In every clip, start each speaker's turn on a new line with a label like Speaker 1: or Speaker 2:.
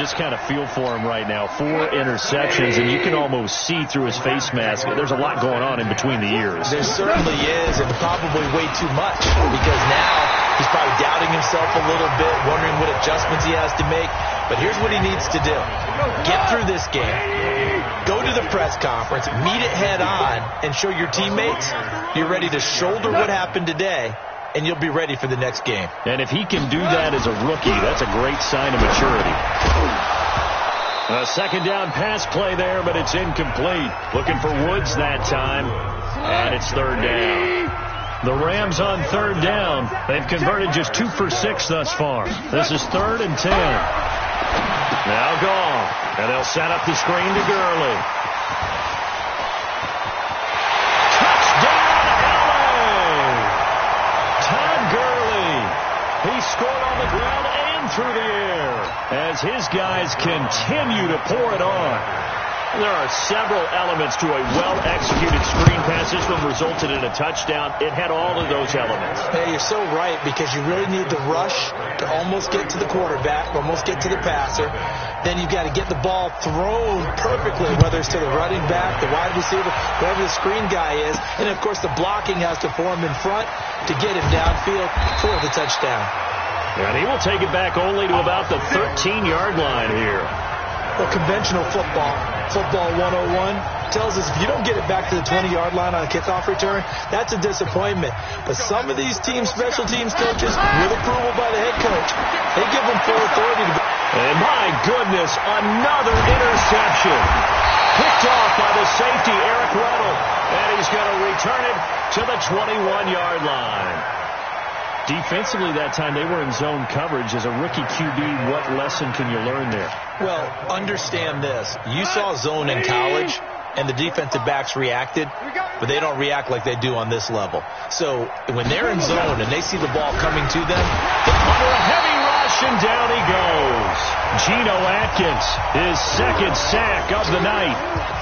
Speaker 1: just kind of feel for him right now. 4 interceptions, and you can almost see through his face mask. There's a lot going on in between the ears.
Speaker 2: There certainly is, and probably way too much, because now he's probably doubting himself a little bit, wondering what adjustments he has to make. But here's what he needs to do. Get through this game. Go to the press conference, meet it head on, and show your teammates you're ready to shoulder what happened today, and you'll be ready for the next game.
Speaker 1: And if he can do that as a rookie, that's a great sign of maturity. A second down pass play there, but it's incomplete. Looking for Woods that time, and it's third down. The Rams on third down. They've converted just 2 for 6 thus far. This is 3rd and 10. Now gone, and they'll set up the screen to Gurley. He scored on the ground and through the air as his guys continue to pour it on. There are several elements to a well-executed screen pass. This one resulted in a touchdown. It had all of those elements.
Speaker 2: Hey, you're so right, because you really need the rush to almost get to the quarterback, almost get to the passer. Then you've got to get the ball thrown perfectly, whether it's to the running back, the wide receiver, whoever the screen guy is. And, of course, the blocking has to form in front to get him downfield for the touchdown.
Speaker 1: And he will take it back only to about the 13-yard line here.
Speaker 2: Well, conventional football 101, tells us if you don't get it back to the 20-yard line on a kickoff return, that's a disappointment. But some of these special teams coaches, with approval by the head coach, they give them full authority to.
Speaker 1: And my goodness, another interception. Picked off by the safety, Eric Weddle. And he's going to return it to the 21-yard line. Defensively that time, they were in zone coverage. As a rookie QB, what lesson can you learn there?
Speaker 2: Well, understand this. You saw zone in college, and the defensive backs reacted, but they don't react like they do on this level. So when they're in zone and they see the ball coming to them,
Speaker 1: under a heavy rush, and down he goes. Geno Atkins, his second sack of the night.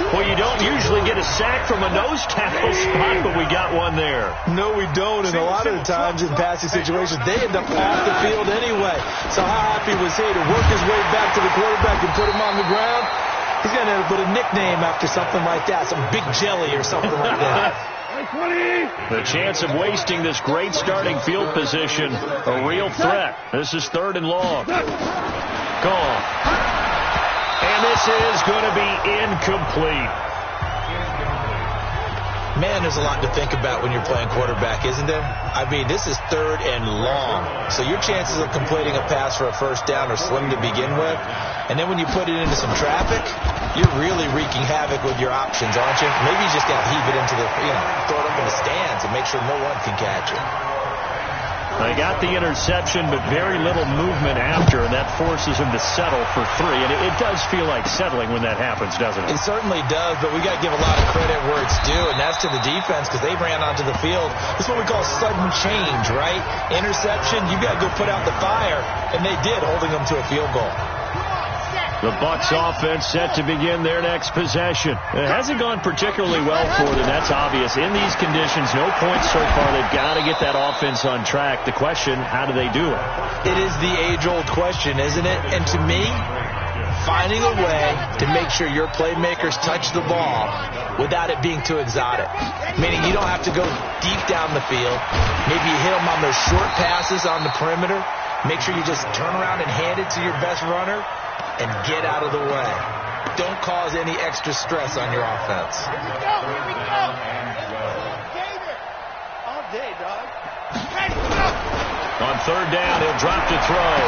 Speaker 1: Well, you don't usually get a sack from a nose tackle spot, but we got one there.
Speaker 2: No, we don't, and a lot of the times in passing situations, they end up off the field anyway. So how happy was he to work his way back to the quarterback and put him on the ground? He's going to end up with a nickname after something like that, some Big Jelly or something like that.
Speaker 1: The chance of wasting this great starting field position, a real threat. This is 3rd and long. Gone. And this is going to be incomplete.
Speaker 2: Man, there's a lot to think about when you're playing quarterback, isn't there? I mean, this is 3rd and long. So your chances of completing a pass for a first down are slim to begin with. And then when you put it into some traffic, you're really wreaking havoc with your options, aren't you? Maybe you just got to heave it into the, throw it up in the stands and make sure no one can catch it.
Speaker 1: They got the interception, but very little movement after, and that forces him to settle for 3. And it does feel like settling when that happens, doesn't it?
Speaker 2: It certainly does, but we got to give a lot of credit where it's due, and that's to the defense, because they ran onto the field. This is what we call sudden change, right? Interception, you got to go put out the fire, and they did, holding them to a field goal.
Speaker 1: The Bucs offense set to begin their next possession. It hasn't gone particularly well for them. That's obvious. In these conditions, no points so far. They've got to get that offense on track. The question, how do they do it?
Speaker 2: It is the age-old question, isn't it? And to me, finding a way to make sure your playmakers touch the ball without it being too exotic. Meaning you don't have to go deep down the field. Maybe you hit them on those short passes on the perimeter. Make sure you just turn around and hand it to your best runner and get out of the way. Don't cause any extra stress on your offense.
Speaker 3: Here we go. All day, dog.
Speaker 1: On 3rd down, he'll drop to throw.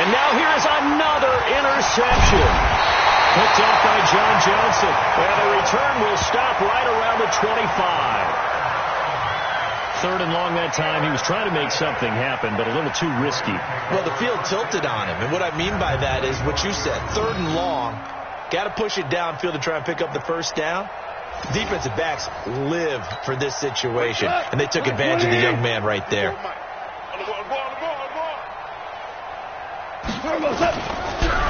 Speaker 1: And now here's another interception. Picked off by John Johnson. And the return will stop right around the 25. 3rd and long that time. He was trying to make something happen, but a little too risky.
Speaker 2: Well, the field tilted on him. And what I mean by that is what you said. 3rd and long. Got to push it downfield to try and pick up the first down. Defensive backs live for this situation. And they took advantage of the young man right there.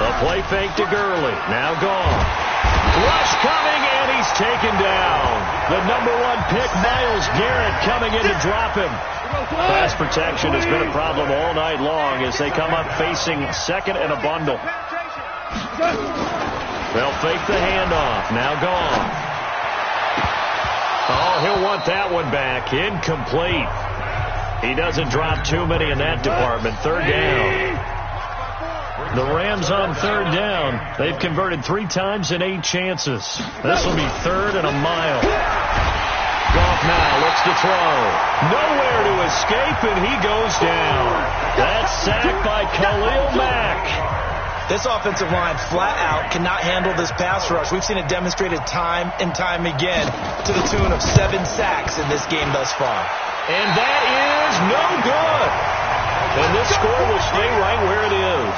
Speaker 1: A play fake to Gurley. Now gone. Rush coming, and he's taken down. The #1 pick, Myles Garrett, coming in to drop him. Pass protection has been a problem all night long as they come up facing 2nd and a bundle. They'll fake the handoff. Now gone. Oh, he'll want that one back. Incomplete. He doesn't drop too many in that department. Third down. The Rams on third down. They've converted 3 times in 8 chances. This will be third and a mile. Goff now looks to throw. Nowhere to escape, and he goes down. That's sacked by Khalil Mack.
Speaker 2: This offensive line flat out cannot handle this pass rush. We've seen it demonstrated time and time again to the tune of 7 sacks in this game thus far.
Speaker 1: And that is no good. And this score will stay right where it is.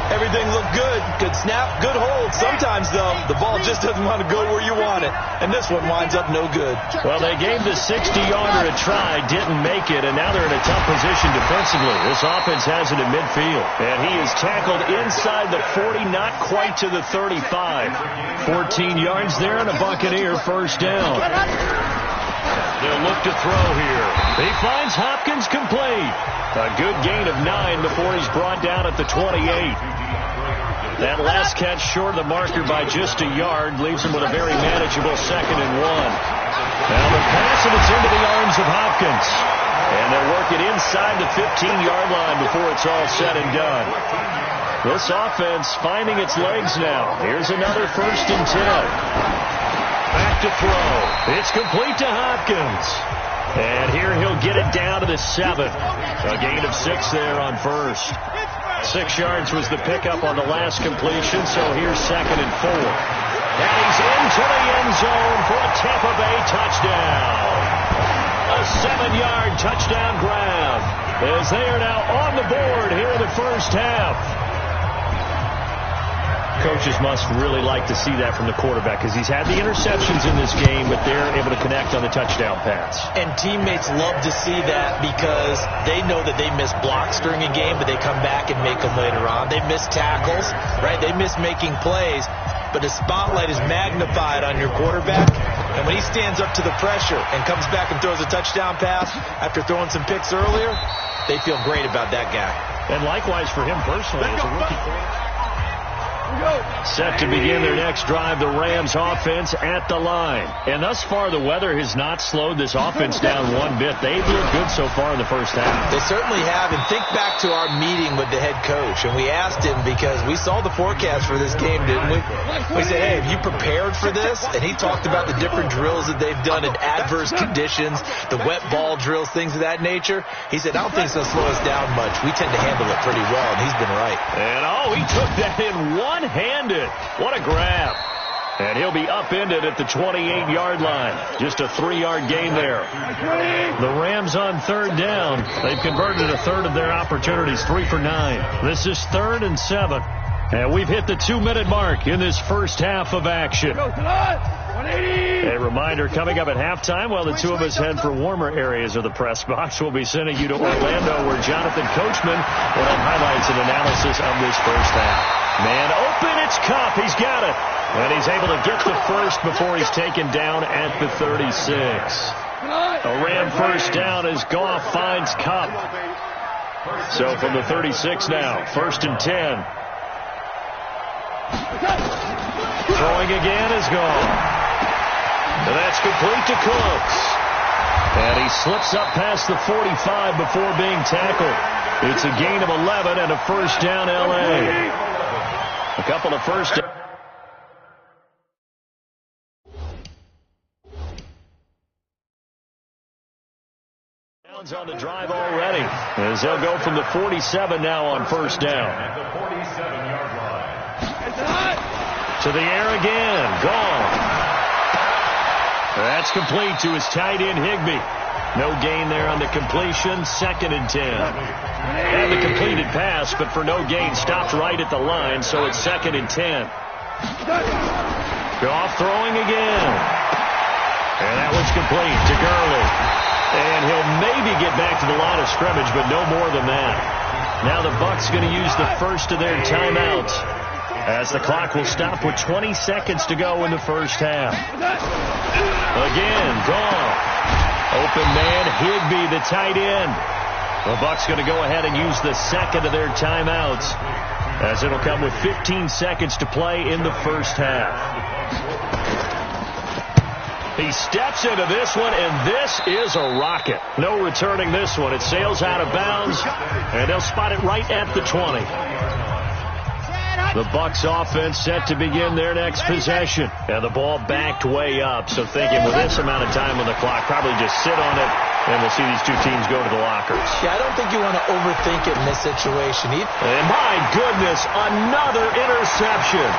Speaker 2: Everything looked good. Good snap, good hold. Sometimes, though, the ball just doesn't want to go where you want it. And this one winds up no good.
Speaker 1: Well, they gave the 60-yarder a try, didn't make it, and now they're in a tough position defensively. This offense has it in midfield. And he is tackled inside the 40, not quite to the 35. 14 yards there and a Buccaneer first down. They'll look to throw here. He finds Hopkins complete. A good gain of 9 before he's brought down at the 28. That last catch short of the marker by just a yard leaves him with a very manageable 2nd and 1. Now the pass, and it's into the arms of Hopkins. And they'll work it inside the 15-yard line before it's all said and done. This offense finding its legs now. Here's another 1st and 10. Back to throw. It's complete to Hopkins. And here he'll get it down to the 7. A gain of 6 there on first. 6 yards was the pickup on the last completion, so here's 2nd and 4. And he's into the end zone for a Tampa Bay touchdown. A 7-yard touchdown grab as they are now on the board here in the first half. Coaches must really like to see that from the quarterback because he's had the interceptions in this game, but they're able to connect on the touchdown pass.
Speaker 2: And teammates love to see that because they know that they miss blocks during a game, but they come back and make them later on. They miss tackles, right? They miss making plays, but the spotlight is magnified on your quarterback. And when he stands up to the pressure and comes back and throws a touchdown pass after throwing some picks earlier, they feel great about that guy.
Speaker 1: And likewise for him personally as a rookie quarterback. Set to begin their next drive, the Rams offense at the line. And thus far, the weather has not slowed this offense down one bit. They've looked good so far in the first half.
Speaker 2: They certainly have. And think back to our meeting with the head coach. And we asked him because we saw the forecast for this game, didn't we? We said, hey, have you prepared for this? And he talked about the different drills that they've done in adverse conditions, the wet ball drills, things of that nature. He said, I don't think it's going to slow us down much. We tend to handle it pretty well, and he's been right.
Speaker 1: And, he took that in one-handed. What a grab. And he'll be upended at the 28-yard line. Just a 3-yard gain there. The Rams on third down. They've converted a third of their opportunities, 3 for 9. This is 3rd and 7. And we've hit the 2-minute mark in this first half of action. A reminder, coming up at halftime, while the two of us head for warmer areas of the press box, we'll be sending you to Orlando, where Jonathan Coachman will have highlights and analysis of this first half. Man open, it's Kupp. He's got it. And he's able to get the first before he's taken down at the 36. A Ram first down as Goff finds Kupp. So from the 36 now, 1st and 10. Throwing again is gone. And that's complete to Cooks. And he slips up past the 45 before being tackled. It's a gain of 11 and a first down L.A. A couple of first downs on the drive already, as they'll go from the 47 now on first down. At the 47-yard line. To the air again. Gone. That's complete to his tight end, Higbee. No gain there on the completion. 2nd and 10. Had the completed pass, but for no gain, stopped right at the line, so it's 2nd and 10. Goff throwing again. And that one's complete to Gurley. And he'll maybe get back to the line of scrimmage, but no more than that. Now the Bucs going to use the first of their timeouts, as the clock will stop with 20 seconds to go in the first half. Again, Goff. Open man, Higbee, the tight end. The Bucs going to go ahead and use the second of their timeouts as it'll come with 15 seconds to play in the first half. He steps into this one, and this is a rocket. No returning this one. It sails out of bounds, and they'll spot it right at the 20. The Bucs offense set to begin their next possession. And the ball backed way up. So thinking with this amount of time on the clock, probably just sit on it, and we'll see these two teams go to the lockers.
Speaker 2: Yeah, I don't think you want to overthink it in this situation.
Speaker 1: And my goodness, another interception.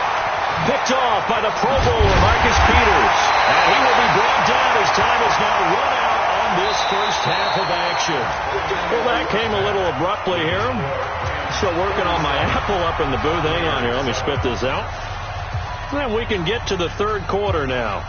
Speaker 1: Picked off by the Pro Bowler, Marcus Peters. And he will be brought down as time is now run out on this first half of action. Well, that came a little abruptly here. Still working on my apple up in the booth. Hang on here. Let me spit this out. And we can get to the third quarter now.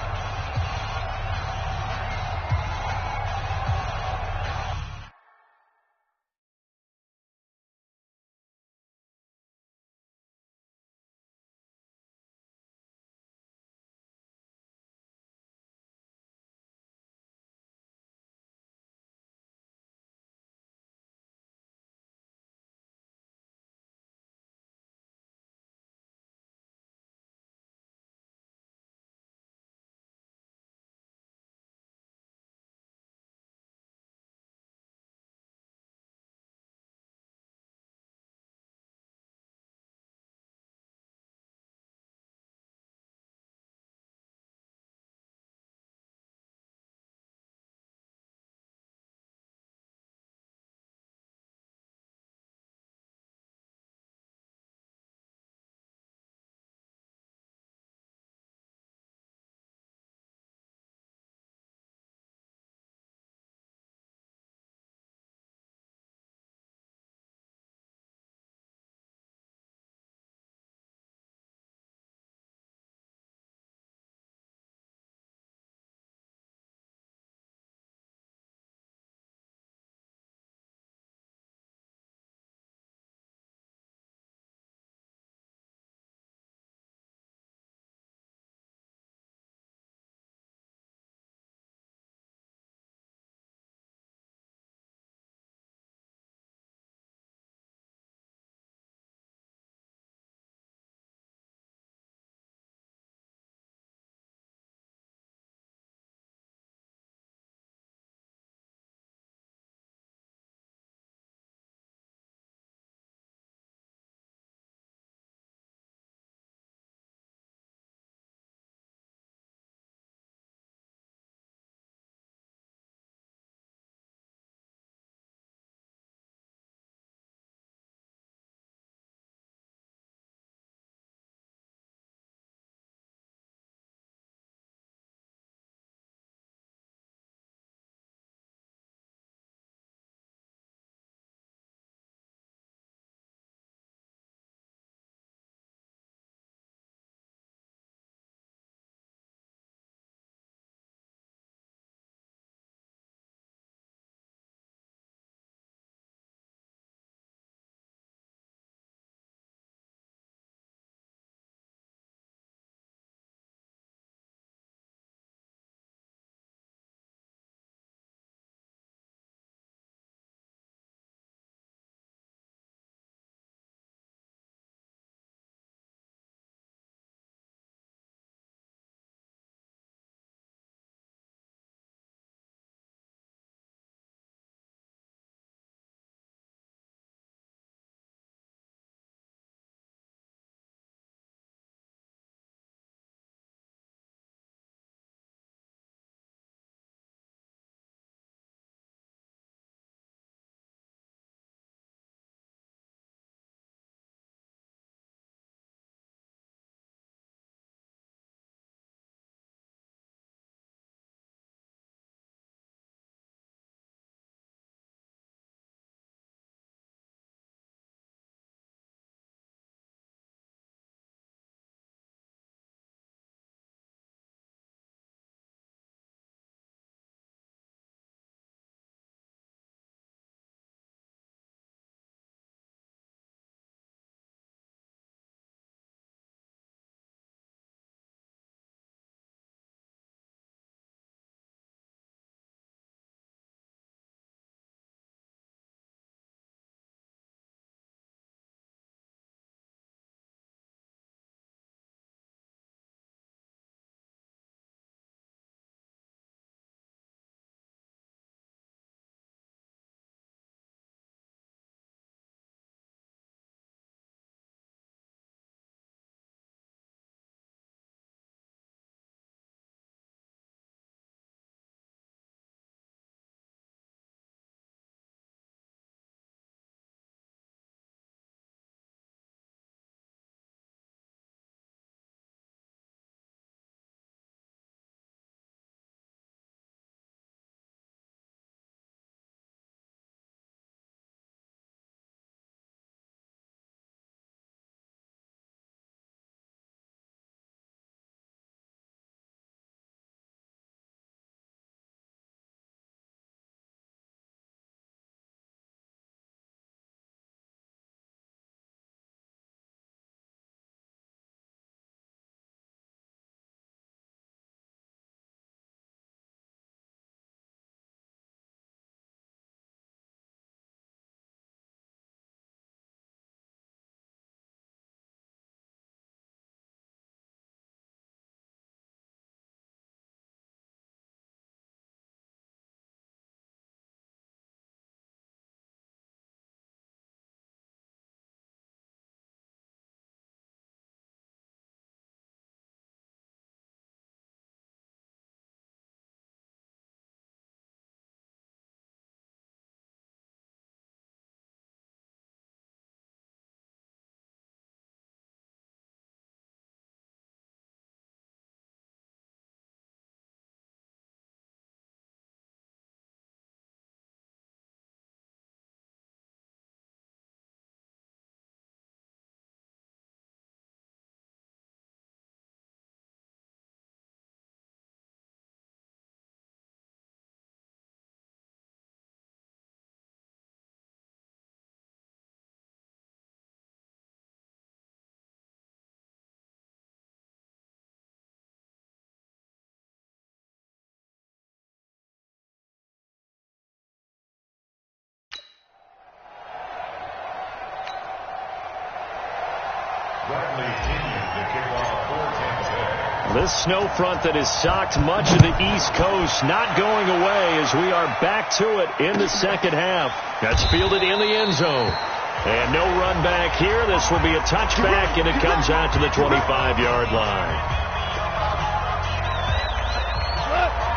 Speaker 1: This snow front that has socked much of the East Coast not going away as we are back to it in the second half. That's fielded in the end zone. And no run back here. This will be a touchback, and it comes out to the 25-yard line.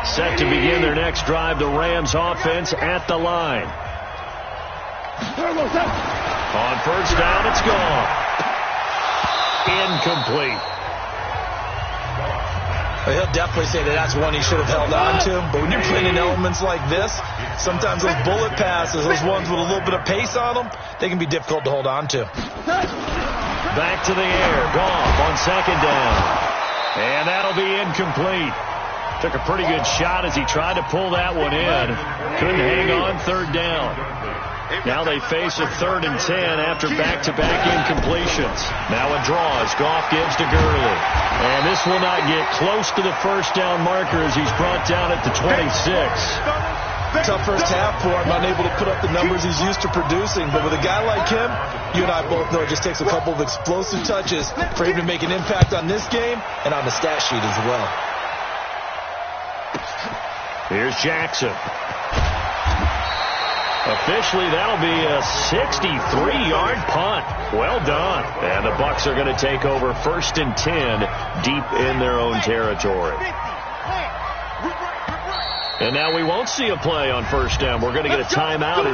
Speaker 1: Set to begin their next drive, the Rams offense at the line. On first down, it's gone. Incomplete.
Speaker 2: He'll definitely say that that's one he should have held on to. But when you're playing in elements like this, sometimes those bullet passes, those ones with a little bit of pace on them, they can be difficult to hold on to.
Speaker 1: Back to the air. Goff on second down. And that'll be incomplete. Took a pretty good shot as he tried to pull that one in. Couldn't hang on third down. Now they face a 3rd and 10 after back-to-back incompletions. Now a draw as Goff gives to Gurley. And this will not get close to the first down marker as he's brought down at the 26.
Speaker 2: Tough first half for him, unable to put up the numbers he's used to producing. But with a guy like him, you and I both know it just takes a couple of explosive touches for him to make an impact on this game and on the stat sheet as well.
Speaker 1: Here's Jackson. Officially, that'll be a 63-yard punt. Well done. And the Bucs are going to take over 1st and 10 deep in their own territory. And now we won't see a play on first down. We're going to get a timeout.